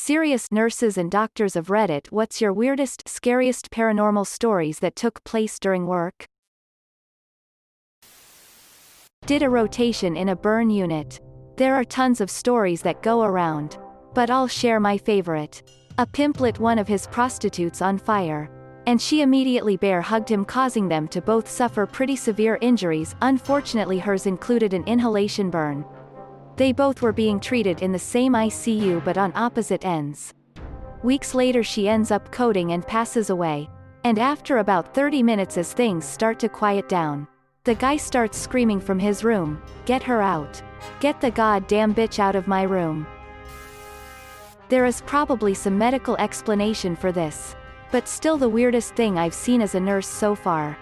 Serious nurses and doctors of Reddit, what's your weirdest, scariest paranormal stories that took place during work? Did a rotation in a burn unit. There are tons of stories that go around. But I'll share my favorite. A pimp lit one of his prostitutes on fire. And she immediately bear hugged him, causing them to both suffer pretty severe injuries. Unfortunately, hers included an inhalation burn. They both were being treated in the same ICU but on opposite ends. Weeks later she ends up coding and passes away. And after about 30 minutes, as things start to quiet down, the guy starts screaming from his room, "Get her out. Get the goddamn bitch out of my room." There is probably some medical explanation for this. But still the weirdest thing I've seen as a nurse so far.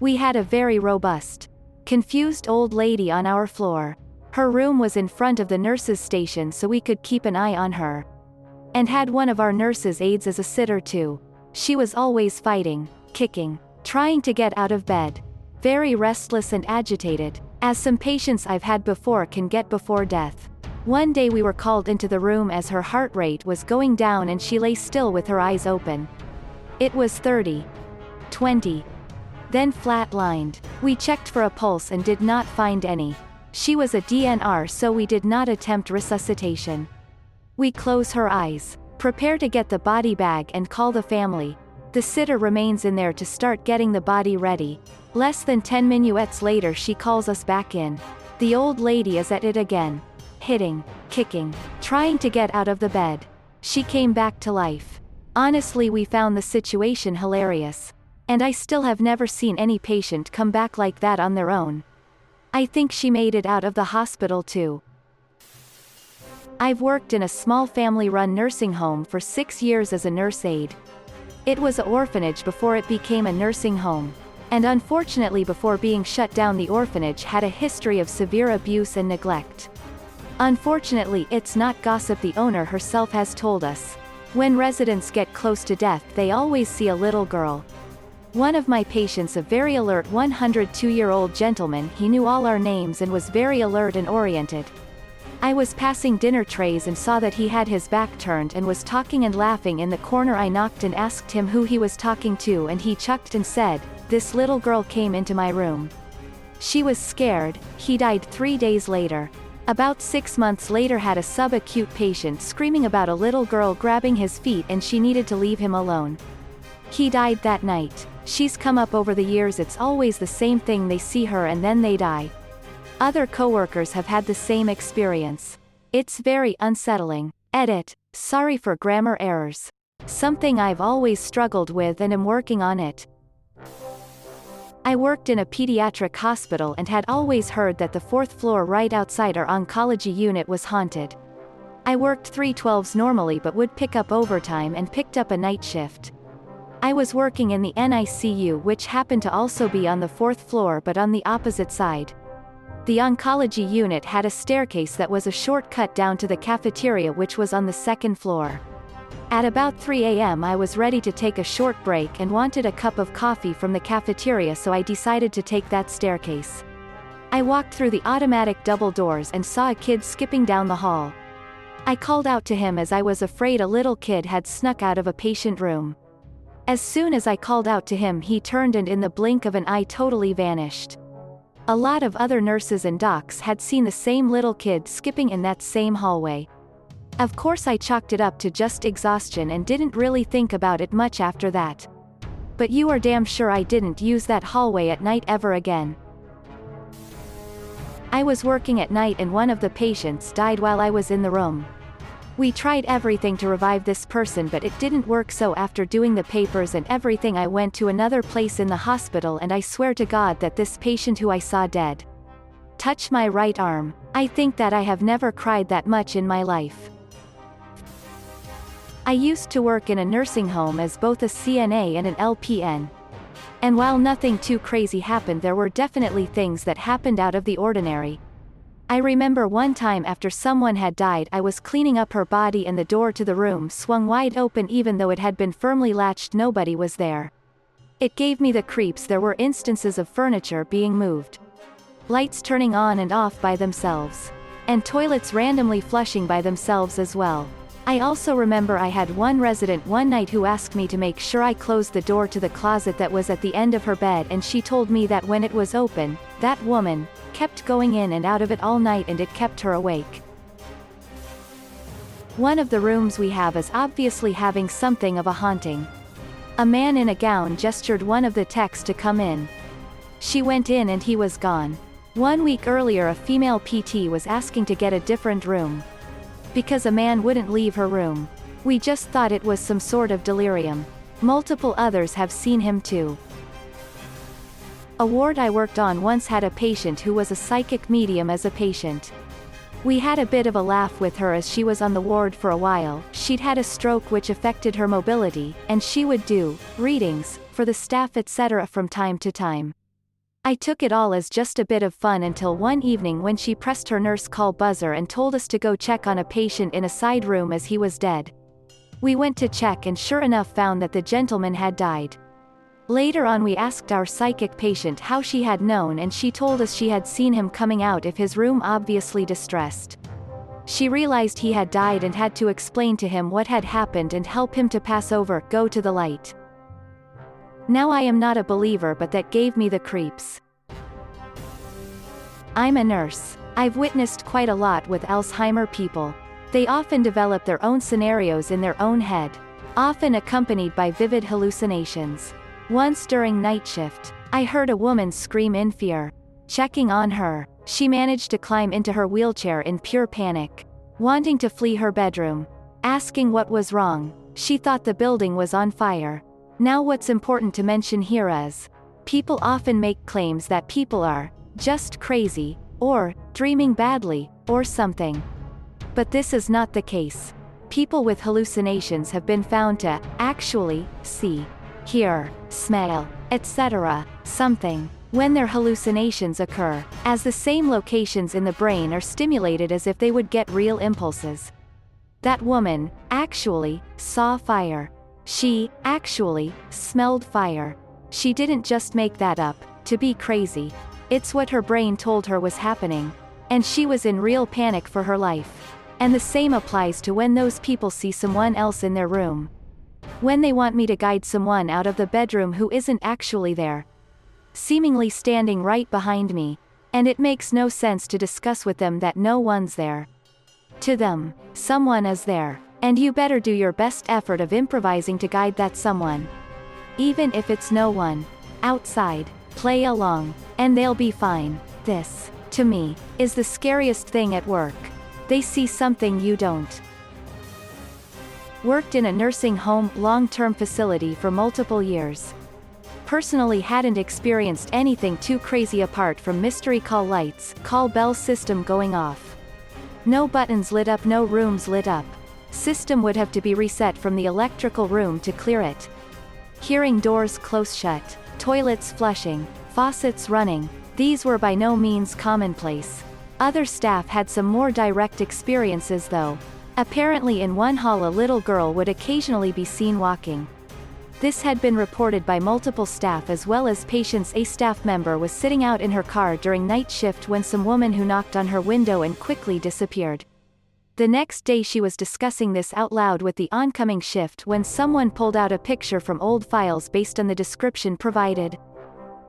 We had a very robust, confused old lady on our floor. Her room was in front of the nurses' station so we could keep an eye on her. And had one of our nurses' aides as a sitter too. She was always fighting, kicking, trying to get out of bed. Very restless and agitated, as some patients I've had before can get before death. One day we were called into the room as her heart rate was going down and she lay still with her eyes open. It was 30, 20. Then flatlined. We checked for a pulse and did not find any. She was a DNR, so we did not attempt resuscitation. We close her eyes, prepare to get the body bag and call the family. The sitter remains in there to start getting the body ready. Less than 10 minutes later she calls us back in. The old lady is at it again. Hitting, kicking, trying to get out of the bed. She came back to life. Honestly, we found the situation hilarious. And I still have never seen any patient come back like that on their own. I think she made it out of the hospital too. I've worked in a small family-run nursing home for 6 years as a nurse aide. It was an orphanage before it became a nursing home. And unfortunately, before being shut down, the orphanage had a history of severe abuse and neglect. Unfortunately, it's not gossip, the owner herself has told us. When residents get close to death, they always see a little girl. One of my patients, a very alert 102-year-old gentleman, he knew all our names and was very alert and oriented. I was passing dinner trays and saw that he had his back turned and was talking and laughing in the corner. I knocked and asked him who he was talking to, and he chuckled and said, "This little girl came into my room. She was scared." He died 3 days later. About 6 months later, had a subacute patient screaming about a little girl grabbing his feet and she needed to leave him alone. He died that night. She's come up over the years, it's always the same thing, they see her and then they die. Other coworkers have had the same experience. It's very unsettling. Edit. Sorry for grammar errors. Something I've always struggled with and am working on it. I worked in a pediatric hospital and had always heard that the 4th floor right outside our oncology unit was haunted. I worked 3/12s normally but would pick up overtime and picked up a night shift. I was working in the NICU, which happened to also be on the 4th floor but on the opposite side. The oncology unit had a staircase that was a shortcut down to the cafeteria, which was on the 2nd floor. At about 3 a.m. I was ready to take a short break and wanted a cup of coffee from the cafeteria, so I decided to take that staircase. I walked through the automatic double doors and saw a kid skipping down the hall. I called out to him as I was afraid a little kid had snuck out of a patient room. As soon as I called out to him, he turned and in the blink of an eye totally vanished. A lot of other nurses and docs had seen the same little kid skipping in that same hallway. Of course I chalked it up to just exhaustion and didn't really think about it much after that. But you are damn sure I didn't use that hallway at night ever again. I was working at night and one of the patients died while I was in the room. We tried everything to revive this person but it didn't work, so after doing the papers and everything I went to another place in the hospital, and I swear to God that this patient who I saw dead touched my right arm. I think that I have never cried that much in my life. I used to work in a nursing home as both a CNA and an LPN. And while nothing too crazy happened, there were definitely things that happened out of the ordinary. I remember one time after someone had died, I was cleaning up her body and the door to the room swung wide open even though it had been firmly latched. Nobody was there. It gave me the creeps. There were instances of furniture being moved, lights turning on and off by themselves, and toilets randomly flushing by themselves as well. I also remember I had one resident one night who asked me to make sure I closed the door to the closet that was at the end of her bed, and she told me that when it was open, that woman kept going in and out of it all night and it kept her awake. One of the rooms we have is obviously having something of a haunting. A man in a gown gestured one of the techs to come in. She went in and he was gone. 1 week earlier a female PT was asking to get a different room, because a man wouldn't leave her room. We just thought it was some sort of delirium. Multiple others have seen him too. A ward I worked on once had a patient who was a psychic medium as a patient. We had a bit of a laugh with her as she was on the ward for a while. She'd had a stroke which affected her mobility, and she would do readings for the staff etc. from time to time. I took it all as just a bit of fun until one evening when she pressed her nurse call buzzer and told us to go check on a patient in a side room as he was dead. We went to check and sure enough found that the gentleman had died. Later on we asked our psychic patient how she had known, and she told us she had seen him coming out of his room obviously distressed. She realized he had died and had to explain to him what had happened and help him to pass over, go to the light. Now I am not a believer, but that gave me the creeps. I'm a nurse. I've witnessed quite a lot with Alzheimer people. They often develop their own scenarios in their own head, often accompanied by vivid hallucinations. Once during night shift, I heard a woman scream in fear. Checking on her, she managed to climb into her wheelchair in pure panic, wanting to flee her bedroom. Asking what was wrong, she thought the building was on fire. Now what's important to mention here is, people often make claims that people are just crazy, or dreaming badly, or something. But this is not the case. People with hallucinations have been found to actually see, hear, smell, etc. something when their hallucinations occur, as the same locations in the brain are stimulated as if they would get real impulses. That woman actually saw fire. She actually smelled fire. She didn't just make that up to be crazy. It's what her brain told her was happening, and she was in real panic for her life. And the same applies to when those people see someone else in their room. When they want me to guide someone out of the bedroom who isn't actually there, seemingly standing right behind me, and it makes no sense to discuss with them that no one's there. To them, someone is there, and you better do your best effort of improvising to guide that someone. Even if it's no one outside, play along, and they'll be fine. This, to me, is the scariest thing at work. They see something you don't. Worked in a nursing home long-term facility for multiple years. Personally hadn't experienced anything too crazy apart from mystery call lights, call bell system going off. No buttons lit up, no rooms lit up. System would have to be reset from the electrical room to clear it. Hearing doors close shut, toilets flushing, faucets running, these were by no means commonplace. Other staff had some more direct experiences though. Apparently in one hall a little girl would occasionally be seen walking. This had been reported by multiple staff as well as patients. A staff member was sitting out in her car during night shift when some woman who knocked on her window and quickly disappeared. The next day she was discussing this out loud with the oncoming shift when someone pulled out a picture from old files based on the description provided.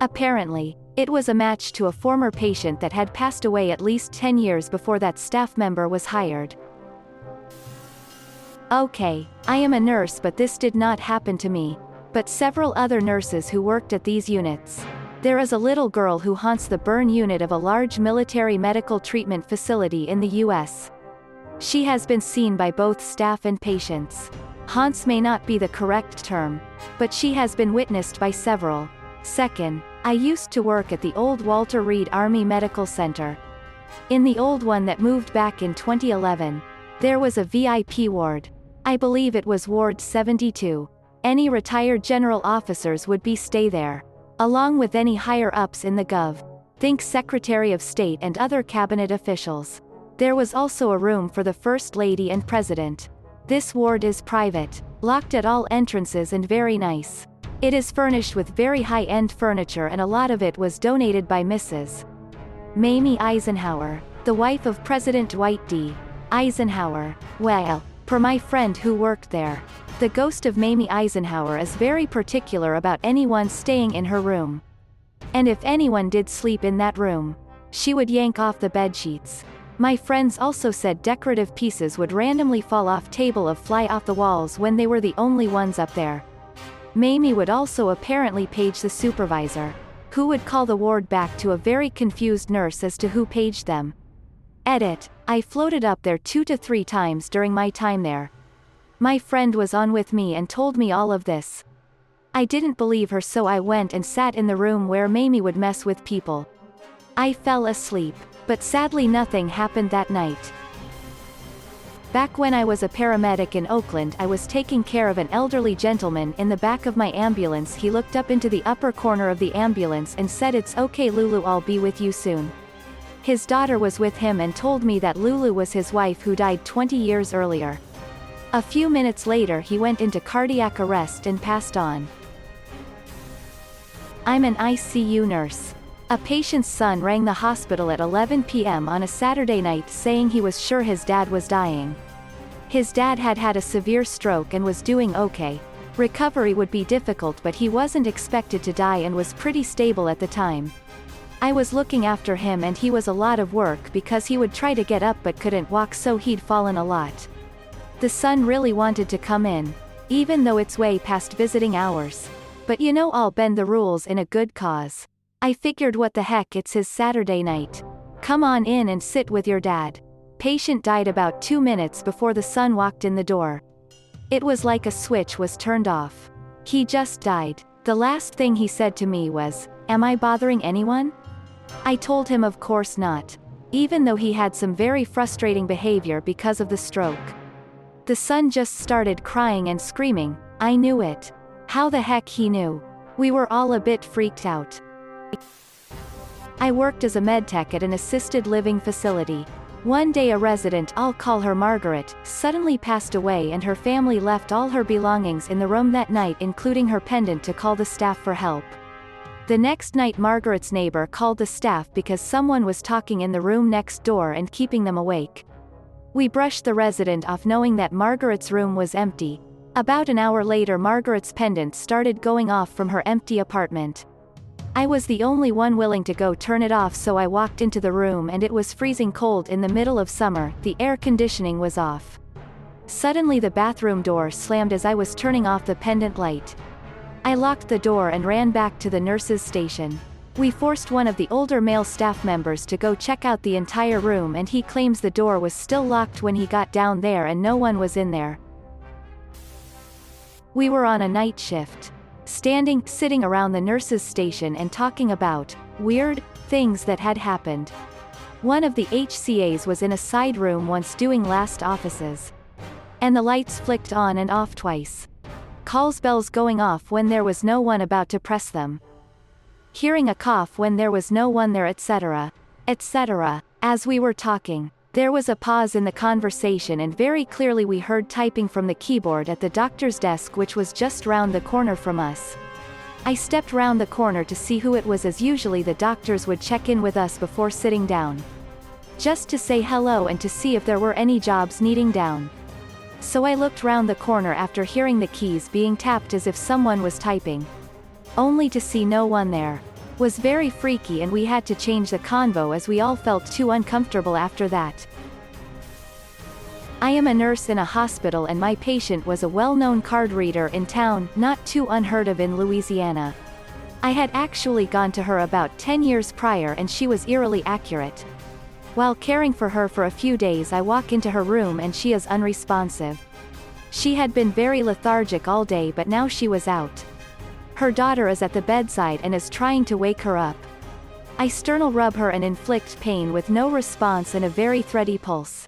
Apparently, it was a match to a former patient that had passed away at least 10 years before that staff member was hired. Okay, I am a nurse, but this did not happen to me, but several other nurses who worked at these units. There is a little girl who haunts the burn unit of a large military medical treatment facility in the US. She has been seen by both staff and patients. Haunts may not be the correct term, but she has been witnessed by several. Second, I used to work at the old Walter Reed Army Medical Center. In the old one that moved back in 2011, there was a VIP ward. I believe it was Ward 72. Any retired general officers would be stay there, along with any higher-ups in the Gov. Think Secretary of State and other cabinet officials. There was also a room for the First Lady and President. This ward is private, locked at all entrances and very nice. It is furnished with very high-end furniture and a lot of it was donated by Mrs. Mamie Eisenhower, the wife of President Dwight D. Eisenhower. Well, Per my friend who worked there, the ghost of Mamie Eisenhower is very particular about anyone staying in her room. And if anyone did sleep in that room, she would yank off the bedsheets. My friends also said decorative pieces would randomly fall off table or fly off the walls when they were the only ones up there. Mamie would also apparently page the supervisor, who would call the ward back to a very confused nurse as to who paged them. Edit, I floated up there 2 to 3 times during my time there. My friend was on with me and told me all of this. I didn't believe her, so I went and sat in the room where Mamie would mess with people. I fell asleep, but sadly nothing happened that night. Back when I was a paramedic in Oakland, I was taking care of an elderly gentleman in the back of my ambulance. He looked up into the upper corner of the ambulance and said, "It's okay Lulu, I'll be with you soon." His daughter was with him and told me that Lulu was his wife who died 20 years earlier. A few minutes later he went into cardiac arrest and passed on. I'm an ICU nurse. A patient's son rang the hospital at 11 p.m. on a Saturday night saying he was sure his dad was dying. His dad had had a severe stroke and was doing okay. Recovery would be difficult, but he wasn't expected to die and was pretty stable at the time. I was looking after him and he was a lot of work because he would try to get up but couldn't walk, so he'd fallen a lot. The son really wanted to come in, even though it's way past visiting hours. But you know, I'll bend the rules in a good cause. I figured, what the heck, it's his Saturday night. Come on in and sit with your dad. Patient died about 2 minutes before the son walked in the door. It was like a switch was turned off. He just died. The last thing he said to me was, "Am I bothering anyone?" I told him of course not, even though he had some very frustrating behavior because of the stroke. The son just started crying and screaming. I knew it. How the heck he knew? We were all a bit freaked out. I worked as a medtech at an assisted living facility. One day a resident, I'll call her Margaret, suddenly passed away and her family left all her belongings in the room that night, including her pendant, to call the staff for help. The next night Margaret's neighbor called the staff because someone was talking in the room next door and keeping them awake. We brushed the resident off knowing that Margaret's room was empty. About an hour later Margaret's pendant started going off from her empty apartment. I was the only one willing to go turn it off, so I walked into the room and it was freezing cold in the middle of summer. The air conditioning was off. Suddenly the bathroom door slammed as I was turning off the pendant light. I locked the door and ran back to the nurse's station. We forced one of the older male staff members to go check out the entire room, and he claims the door was still locked when he got down there and no one was in there. We were on a night shift. Sitting around the nurse's station and talking about weird things that had happened. One of the HCAs was in a side room once doing last offices. And the lights flicked on and off twice. Calls bells going off when there was no one about to press them. Hearing a cough when there was no one there, etc. etc. As we were talking, there was a pause in the conversation and very clearly we heard typing from the keyboard at the doctor's desk, which was just round the corner from us. I stepped round the corner to see who it was, as usually the doctors would check in with us before sitting down. Just to say hello and to see if there were any jobs needing down. So I looked round the corner after hearing the keys being tapped as if someone was typing. Only to see no one there. Was very freaky, and we had to change the convo as we all felt too uncomfortable after that. I am a nurse in a hospital and my patient was a well-known card reader in town, not too unheard of in Louisiana. I had actually gone to her about 10 years prior and she was eerily accurate. While caring for her for a few days, I walk into her room and she is unresponsive. She had been very lethargic all day, but now she was out. Her daughter is at the bedside and is trying to wake her up. I sternal rub her and inflict pain with no response and a very thready pulse.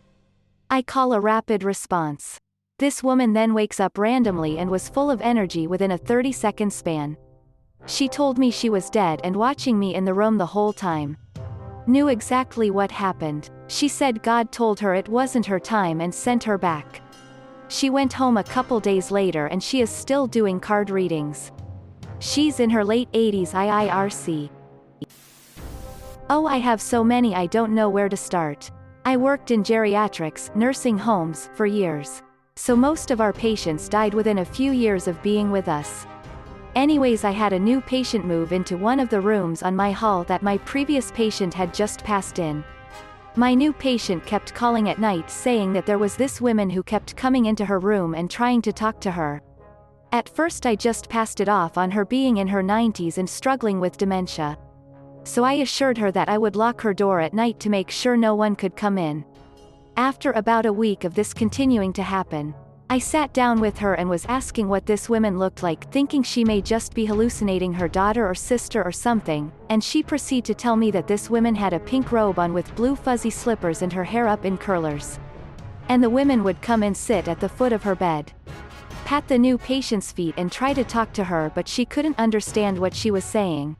I call a rapid response. This woman then wakes up randomly and was full of energy within a 30-second span. She told me she was dead and watching me in the room the whole time. Knew exactly what happened. She said God told her it wasn't her time and sent her back. She went home a couple days later and she is still doing card readings. She's in her late 80s IIRC. Oh, I have so many I don't know where to start. I worked in geriatrics, nursing homes, for years. so most of our patients died within a few years of being with us. Anyways, I had a new patient move into one of the rooms on my hall that my previous patient had just passed in. My new patient kept calling at night saying that there was this woman who kept coming into her room and trying to talk to her. At first I just passed it off on her being in her 90s and struggling with dementia. So I assured her that I would lock her door at night to make sure no one could come in. After about a week of this continuing to happen, I sat down with her and was asking what this woman looked like, thinking she may just be hallucinating her daughter or sister or something, and she proceeded to tell me that this woman had a pink robe on with blue fuzzy slippers and her hair up in curlers. And the women would come and sit at the foot of her bed, pat the new patient's feet and try to talk to her, but she couldn't understand what she was saying.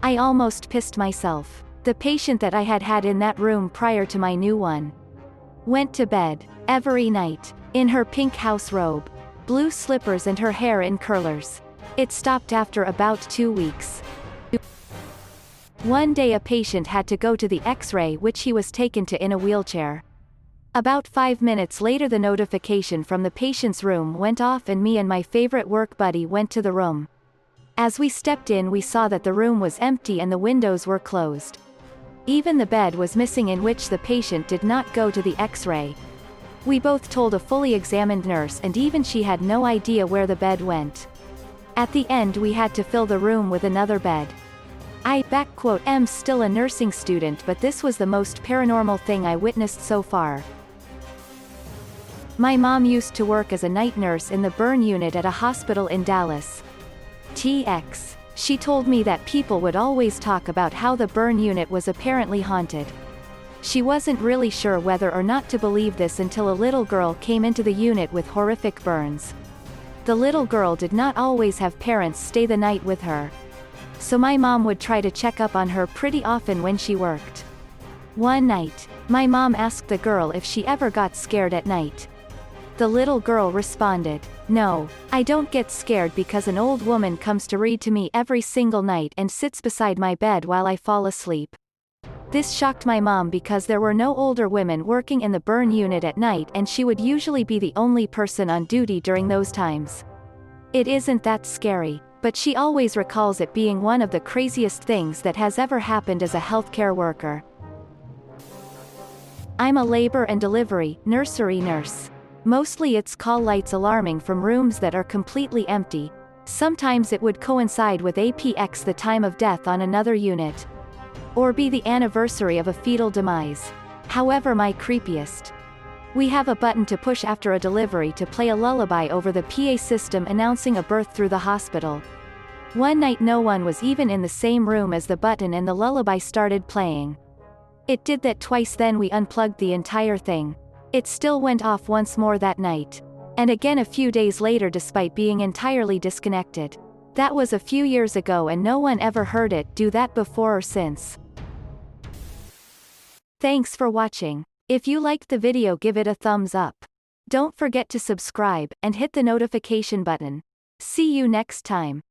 I almost pissed myself. The patient that I had had in that room prior to my new one went to bed every night in her pink house robe, blue slippers and her hair in curlers. It stopped after about 2 weeks. One day a patient had to go to the X-ray, which he was taken to in a wheelchair. About 5 minutes later the notification from the patient's room went off and me and my favorite work buddy went to the room. As we stepped in we saw that the room was empty and the windows were closed. Even the bed was missing, in which the patient did not go to the X-ray. We both told a fully examined nurse and even she had no idea where the bed went. At the end we had to fill the room with another bed. I am still a nursing student, but this was the most paranormal thing I witnessed so far. My mom used to work as a night nurse in the burn unit at a hospital in Dallas, TX. She told me that people would always talk about how the burn unit was apparently haunted. She wasn't really sure whether or not to believe this until a little girl came into the unit with horrific burns. The little girl did not always have parents stay the night with her, so my mom would try to check up on her pretty often when she worked. One night, my mom asked the girl if she ever got scared at night. The little girl responded, "No, I don't get scared because an old woman comes to read to me every single night and sits beside my bed while I fall asleep." This shocked my mom because there were no older women working in the burn unit at night and she would usually be the only person on duty during those times. It isn't that scary, but she always recalls it being one of the craziest things that has ever happened as a healthcare worker. I'm a labor and delivery nursery nurse. Mostly it's call lights alarming from rooms that are completely empty. Sometimes it would coincide with APX, the time of death on another unit, or be the anniversary of a fetal demise. However, my creepiest. We have a button to push after a delivery to play a lullaby over the PA system announcing a birth through the hospital. One night no one was even in the same room as the button and the lullaby started playing. It did that twice, then we unplugged the entire thing. It still went off once more that night. And again a few days later despite being entirely disconnected. That was a few years ago and no one ever heard it do that before or since. Thanks for watching. If you liked the video, give it a thumbs up. Don't forget to subscribe and hit the notification button. See you next time.